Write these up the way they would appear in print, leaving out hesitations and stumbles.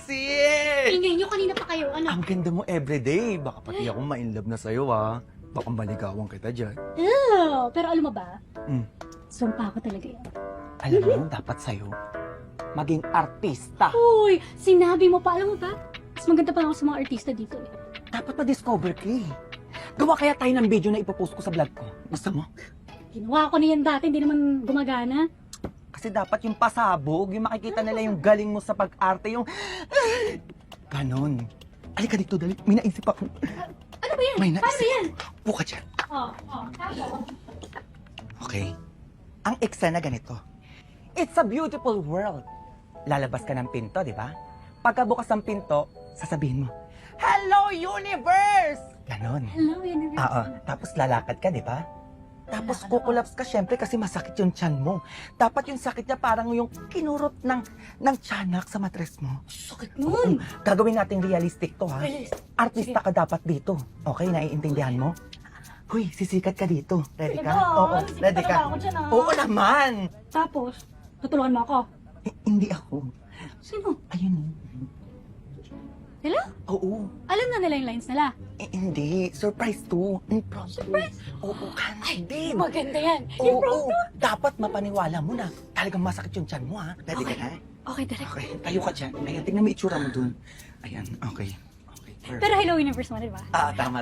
Cecil! Ingay nyo, kanina pa kayo, ano? Ang ganda mo everyday. Baka pati ako ma-inlove na sa'yo, ha? Baka maligawan kita dyan. Ew, pero alam mo ba? Mm. Sumpa ko talaga yan. Alam mo, dapat sa'yo, maging artista. Uy, sinabi mo pa, alam mo ba? Mas maganda pa ako sa mga artista dito eh. Dapat ma-discover ka eh. Gawa kaya tayo ng video na ipopost ko sa vlog ko. Gusto mo? Ginawa ko na yan dati, hindi naman gumagana. Kasi dapat yung pasabog, yung makikita nila yung galing mo sa pag-arte, yung... Ganon. Alika dito, dali. May naisip ako. Ano ba yan? May Paano naisip. yan? Buka dyan. Tapos. Okay. Ang eksena ganito. It's a beautiful world. Lalabas ka ng pinto, di ba? Pagkabukas ng pinto, sasabihin mo, Hello, Universe! Ganon. Hello, Universe. Oo. Tapos lalakad ka, di ba? Tapos kukulaps ka syempre kasi masakit yung tiyan mo. Dapat yung sakit niya parang yung kinurot ng tiyanak sa matres mo. Sakit Oo. nun. Gagawin nating realistic to, ha? Realistic. Artista ka dapat dito. Okay, naiintindihan mo? Huy, sisikat ka dito. Ready ka? Sige, Oo, sisikat ready ka? talaga ako dyan, ah. Oo naman! Tapos, tutulungan mo ako. Hindi ako. Sino? Ayun. Sila? Oo. Alam na nila yung lines nila. Hindi. Surprise to. Surprise? Oo, candid. Maganda yan. Oo, dapat mapaniwala mo na talagang masakit yung tiyan mo, ha? Ready ka na? Okay, direct. Okay, tayo ka dyan. Ayan, tingnan mo itsura mo dun. Ayan, okay. Okay, perfect. Pero Hello Universe mo, di ba? Tama.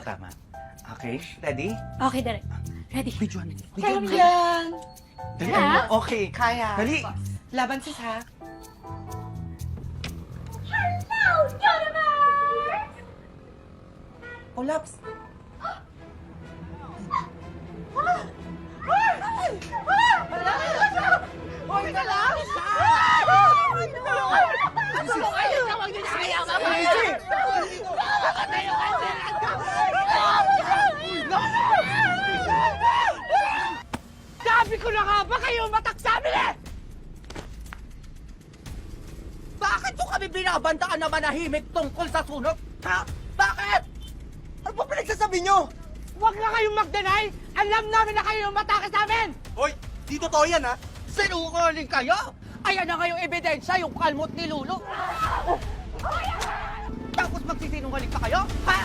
Okay, ready? Okay, direct. Ready. Videoan mo. Kaya Videoan mo mo. yan. Dali, Ha? ano? Okay. Kaya. Dali. Laban sis ha. Hello Universe! Collapse. Hoy ka lang! Sabi ko na nga ba kayo matak sa amin eh! Bakit ko kami binabantaan na manahimik tungkol sa sunog? Ha? Bakit? Ano ba pinagsasabi nyo? Huwag na kayong mag-deny! Alam namin na kayo yung matake sa amin! Hoy, di totoo yan, ha? Sinungaling kayo? Ayan na ngayong ebidensya, yung kalmot ni Lulu. Tapos magsisinungaling pa kayo? Ha?